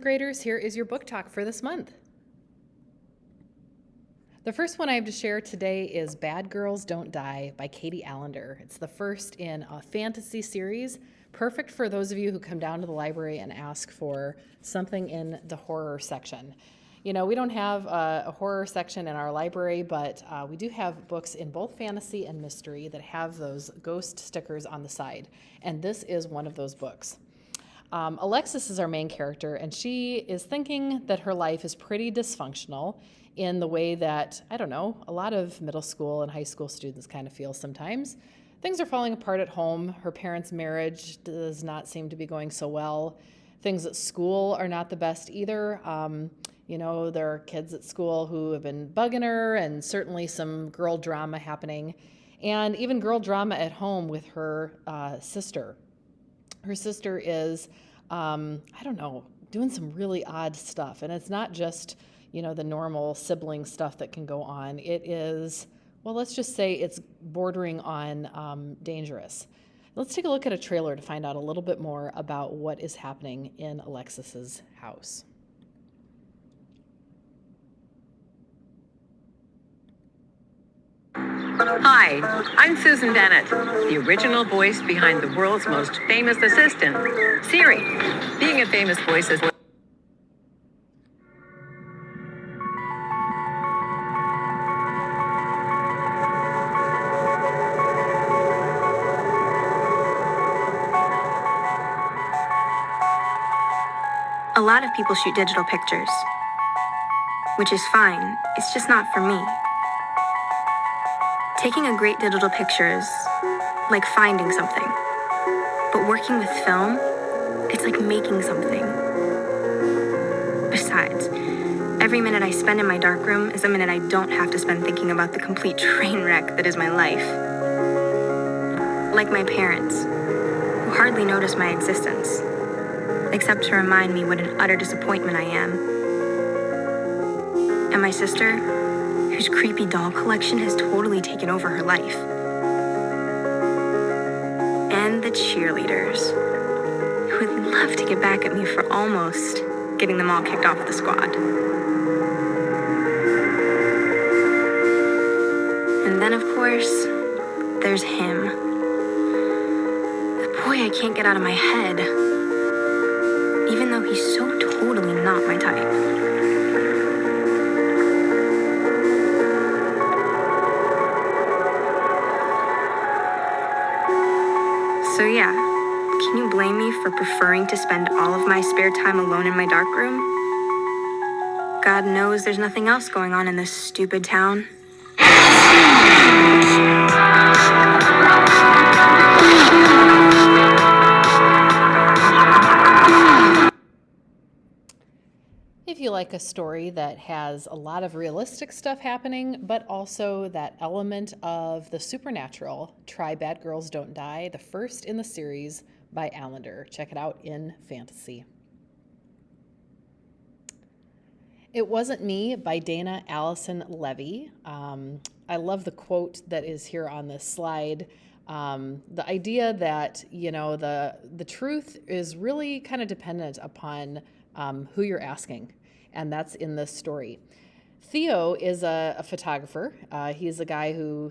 graders, here is your book talk for this month. The first one I have to share today is Bad Girls Don't Die by Katie Allender. It's the first in a fantasy series, perfect for those of you who come down to the library and ask for something in the horror section. You know, we don't have a horror section in our library, but we do have books in both fantasy and mystery that have those ghost stickers on the side, and this is one of those books. Alexis is our main character, and she is thinking that her life is pretty dysfunctional in the way that, I don't know, a lot of middle school and high school students kind of feel sometimes. Things are falling apart at home. Her parents' marriage does not seem to be going so well. Things at school are not the best either. You know, there are kids at school who have been bugging her, and certainly some girl drama happening, and even girl drama at home with her sister. Her sister is, I don't know, doing some really odd stuff. And it's not just, you know, the normal sibling stuff that can go on. It is, well, let's just say it's bordering on dangerous. Let's take a look at a trailer to find out a little bit more about what is happening in Alexis's house. Hi, I'm Susan Bennett, the original voice behind the world's most famous assistant, Siri. Being a famous voice is... A lot of people shoot digital pictures, which is fine. It's just not for me. Taking a great digital picture is like finding something. But working with film, it's like making something. Besides, every minute I spend in my darkroom is a minute I don't have to spend thinking about the complete train wreck that is my life. Like my parents, who hardly notice my existence, except to remind me what an utter disappointment I am. And my sister, whose creepy doll collection has totally taken over her life. And the cheerleaders, who would love to get back at me for almost getting them all kicked off the squad. And then, of course, there's him. The boy I can't get out of my head, even though he's so totally not my type. So yeah, can you blame me for preferring to spend all of my spare time alone in my darkroom? God knows there's nothing else going on in this stupid town. If you like a story that has a lot of realistic stuff happening, but also that element of the supernatural, try Bad Girls Don't Die, the first in the series by Allender. Check it out in fantasy. It Wasn't Me by Dana Allison Levy. I love the quote that is here on this slide. The idea that, you know, the truth is really kind of dependent upon who you're asking, and that's in this story. Theo is a photographer. He's a guy who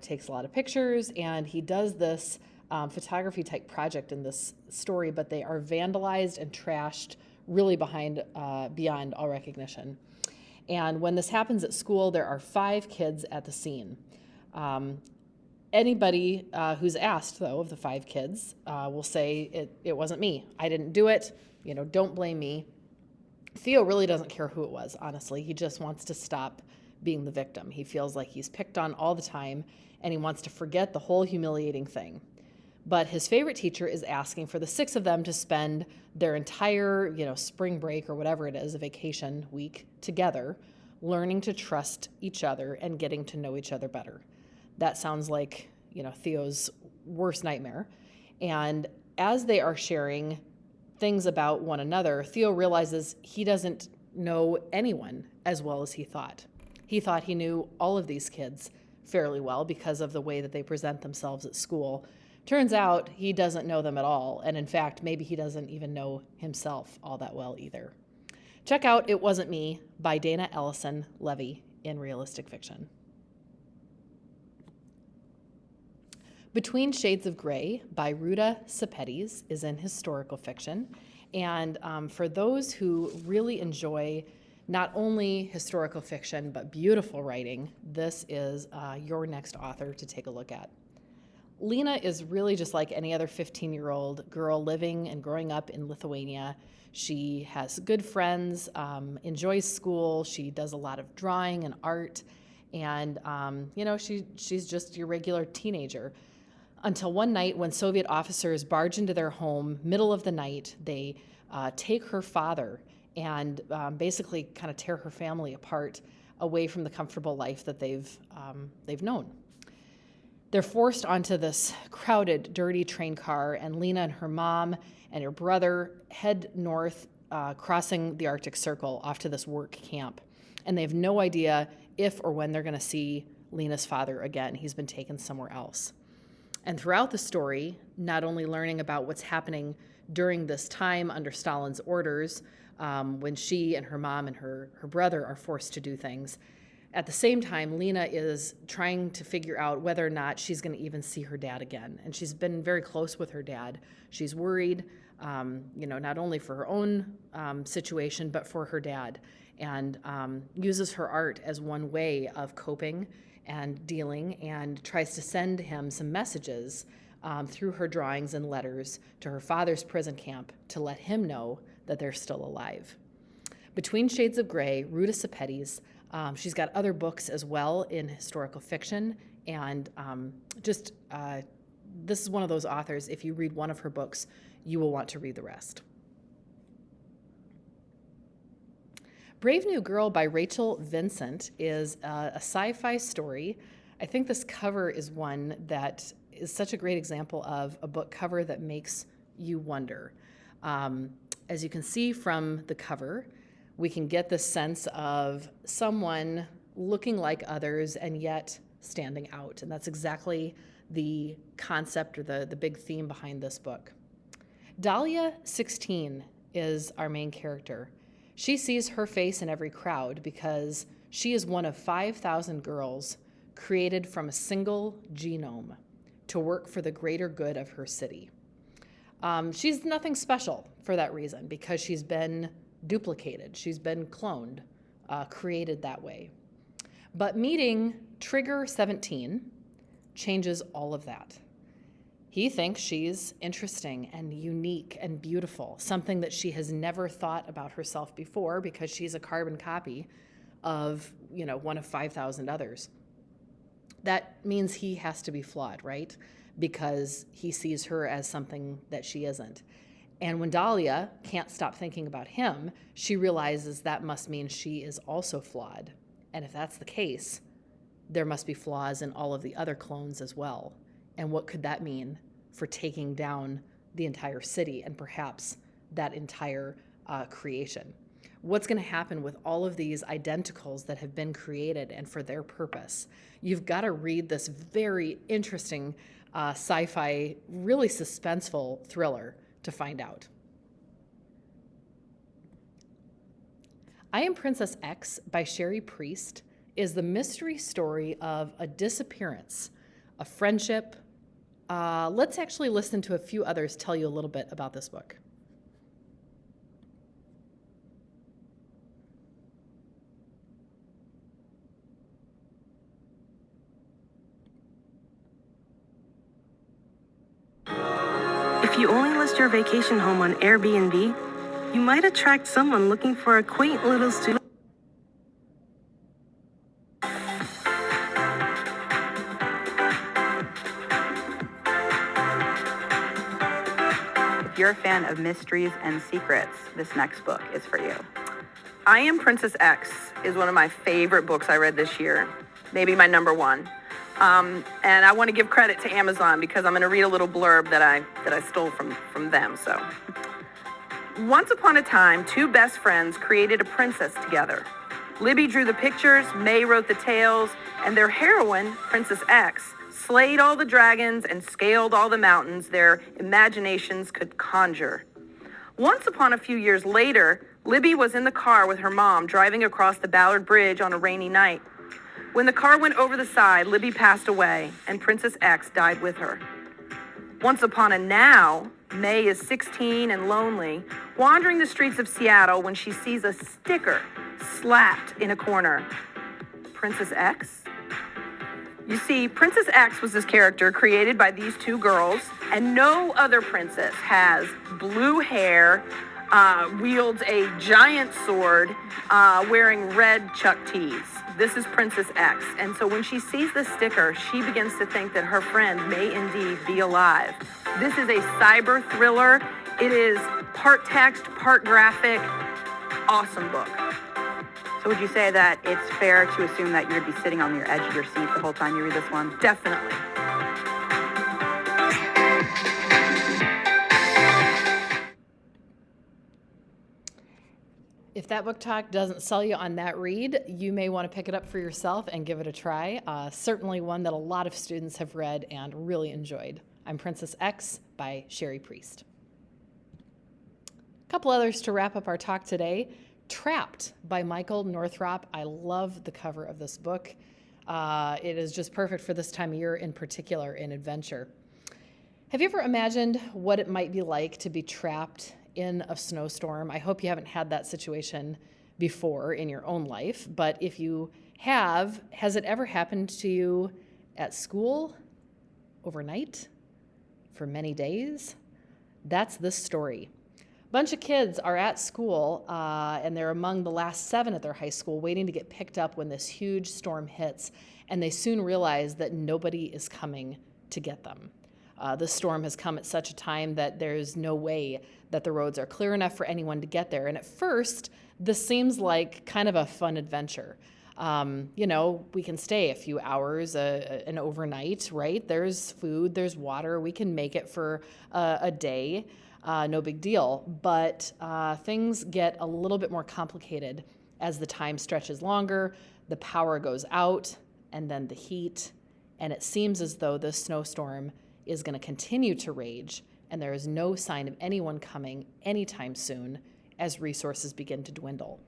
takes a lot of pictures, and he does this photography type project in this story, but they are vandalized and trashed really beyond all recognition. And when this happens at school, there are 5 kids at the scene. Anybody who's asked, though, of the 5 kids will say, it wasn't me. I didn't do it. You know, don't blame me. Theo really doesn't care who it was, honestly. He just wants to stop being the victim. He feels like he's picked on all the time, and he wants to forget the whole humiliating thing. But his favorite teacher is asking for the 6 of them to spend their entire, you know, spring break or whatever it is, a vacation week together, learning to trust each other and getting to know each other better. That sounds like, you know, Theo's worst nightmare. And as they are sharing things about one another, Theo realizes he doesn't know anyone as well as he thought. He thought he knew all of these kids fairly well because of the way that they present themselves at school. Turns out he doesn't know them at all, and in fact, maybe he doesn't even know himself all that well either. Check out It Wasn't Me by Dana Ellison Levy in realistic fiction. Between Shades of Grey by Ruta Sepetys is in historical fiction. And for those who really enjoy not only historical fiction, but beautiful writing, this is your next author to take a look at. Lena is really just like any other 15-year-old girl living and growing up in Lithuania. She has good friends, enjoys school. She does a lot of drawing and art. And, she's just your regular teenager. Until one night when Soviet officers barge into their home, middle of the night, they take her father and basically kind of tear her family apart away from the comfortable life that they've known. They're forced onto this crowded, dirty train car, and Lena and her mom and her brother head north, crossing the Arctic Circle off to this work camp. And they have no idea if or when they're going to see Lena's father again. He's been taken somewhere else. And throughout the story, not only learning about what's happening during this time under Stalin's orders, when she and her mom and her brother are forced to do things, at the same time, Lena is trying to figure out whether or not she's going to even see her dad again. And she's been very close with her dad. She's worried, not only for her own situation, but for her dad, and uses her art as one way of coping and dealing, and tries to send him some messages through her drawings and letters to her father's prison camp to let him know that they're still alive. Between Shades of Grey, Ruta Sepetys, she's got other books as well in historical fiction, and this is one of those authors, if you read one of her books, you will want to read the rest. Brave New Girl by Rachel Vincent is a sci-fi story. I think this cover is one that is such a great example of a book cover that makes you wonder. As you can see from the cover, we can get this sense of someone looking like others and yet standing out. And that's exactly the concept or the big theme behind this book. Dahlia, 16, is our main character. She sees her face in every crowd because she is one of 5,000 girls created from a single genome to work for the greater good of her city. She's nothing special for that reason because she's been duplicated. She's been cloned, created that way. But meeting Trigger 17 changes all of that. He thinks she's interesting and unique and beautiful, something that she has never thought about herself before because she's a carbon copy of, one of 5,000 others. That means he has to be flawed, right? Because he sees her as something that she isn't. And when Dahlia can't stop thinking about him, she realizes that must mean she is also flawed. And if that's the case, there must be flaws in all of the other clones as well. And what could that mean for taking down the entire city and perhaps that entire creation? What's going to happen with all of these identicals that have been created and for their purpose? You've got to read this very interesting sci-fi, really suspenseful thriller to find out. I Am Princess X by Sherry Priest is the mystery story of a disappearance, a friendship. Let's actually listen to a few others tell you a little bit about this book. If you only list your vacation home on Airbnb, you might attract someone looking for a quaint little studio. If you're a fan of mysteries and secrets, this next book is for you. I Am Princess X is one of my favorite books I read this year, maybe my number one. And I want to give credit to Amazon because I'm going to read a little blurb that I stole from them. So, once upon a time, two best friends created a princess together. Libby drew the pictures, May wrote the tales, and their heroine, Princess X, slayed all the dragons and scaled all the mountains their imaginations could conjure. Once upon a few years later, Libby was in the car with her mom driving across the Ballard Bridge on a rainy night. When the car went over the side, Libby passed away, and Princess X died with her. Once upon a now, May is 16 and lonely, wandering the streets of Seattle when she sees a sticker slapped in a corner. Princess X? You see, Princess X was this character created by these two girls, and no other princess has blue hair, wields a giant sword, wearing red Chuck tees. This is Princess X. And so when she sees this sticker, she begins to think that her friend may indeed be alive. This is a cyber thriller. It is part text, part graphic. Awesome book. So would you say that it's fair to assume that you would be sitting on your edge of your seat the whole time you read this one? Definitely. If that book talk doesn't sell you on that read, you may want to pick it up for yourself and give it a try. Certainly one that a lot of students have read and really enjoyed. I'm Princess X by Sherry Priest. A couple others to wrap up our talk today. Trapped by Michael Northrop. I love the cover of this book. It is just perfect for this time of year, in particular in adventure. Have you ever imagined what it might be like to be trapped in a snowstorm? I hope you haven't had that situation before in your own life, but if you have, has it ever happened to you at school, overnight, for many days? That's this story. A bunch of kids are at school, and they're among the last 7 at their high school, waiting to get picked up when this huge storm hits, and they soon realize that nobody is coming to get them. The storm has come at such a time that there's no way that the roads are clear enough for anyone to get there. And at first, this seems like kind of a fun adventure. We can stay a few hours, an overnight, right? There's food, there's water. We can make it for a day. No big deal. But things get a little bit more complicated as the time stretches longer, the power goes out, and then the heat. And it seems as though this snowstorm is going to continue to rage, and there is no sign of anyone coming anytime soon as resources begin to dwindle.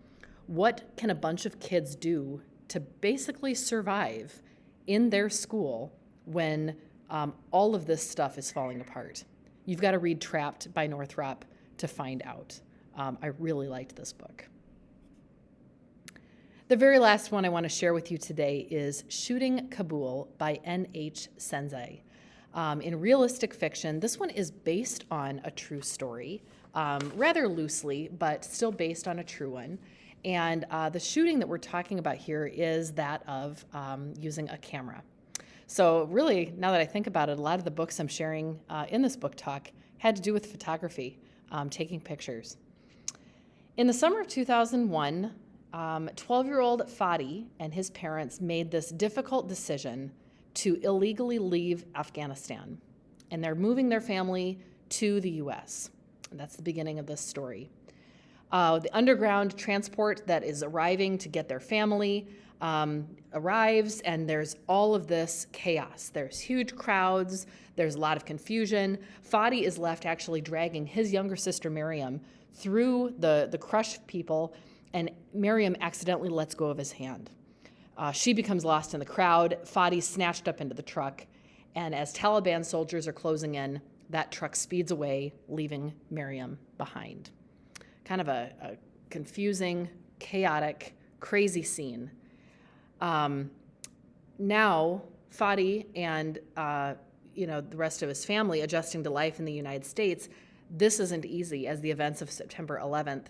What can a bunch of kids do to basically survive in their school when all of this stuff is falling apart? You've got to read Trapped by Northrop to find out. I really liked this book. The very last one I want to share with you today is Shooting Kabul by N.H. Sensei. In realistic fiction, this one is based on a true story, rather loosely, but still based on a true one. And the shooting that we're talking about here is that of using a camera. So really, now that I think about it, a lot of the books I'm sharing in this book talk had to do with photography, taking pictures. In the summer of 2001, 12-year-old Fadi and his parents made this difficult decision to illegally leave Afghanistan, and they're moving their family to the U.S. That's the beginning of this story. The underground transport that is arriving to get their family arrives, and there's all of this chaos. There's huge crowds. There's a lot of confusion. Fadi is left actually dragging his younger sister, Miriam, through the crush of people, and Miriam accidentally lets go of his hand. She becomes lost in the crowd. Fadi's snatched up into the truck, and as Taliban soldiers are closing in, that truck speeds away, leaving Miriam behind. Kind of a confusing, chaotic, crazy scene. Now, Fadi and the rest of his family adjusting to life in the United States, this isn't easy as the events of September 11th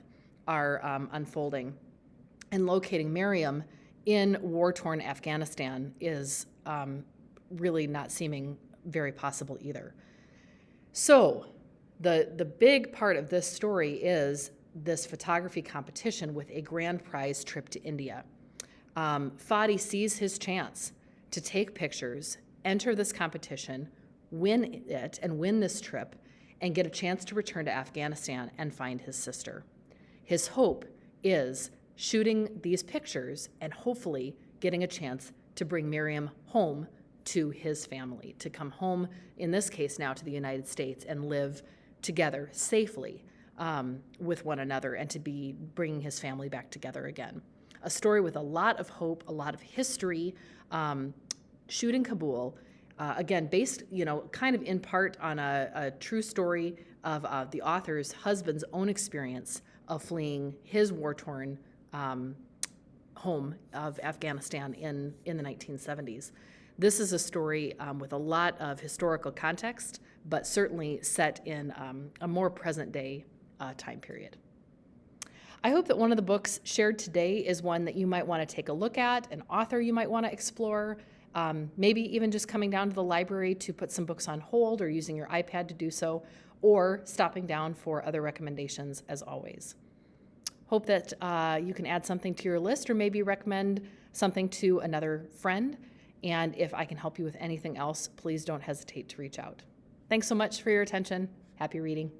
are unfolding. And locating Miriam in war-torn Afghanistan is really not seeming very possible either. So the big part of this story is this photography competition with a grand prize trip to India. Fadi sees his chance to take pictures, enter this competition, win it, and win this trip, and get a chance to return to Afghanistan and find his sister. His hope is shooting these pictures and hopefully getting a chance to bring Miriam home to his family, to come home, in this case now, to the United States and live together safely with one another and to be bringing his family back together again. A story with a lot of hope, a lot of history. Shoot in Kabul, again, based, kind of in part on a true story of the author's husband's own experience of fleeing his war-torn home of Afghanistan in the 1970s. This is a story with a lot of historical context, but certainly set in a more present-day time period. I hope that one of the books shared today is one that you might want to take a look at, an author you might want to explore, maybe even just coming down to the library to put some books on hold or using your iPad to do so, or stopping down for other recommendations as always. Hope that you can add something to your list or maybe recommend something to another friend. And if I can help you with anything else, please don't hesitate to reach out. Thanks so much for your attention. Happy reading.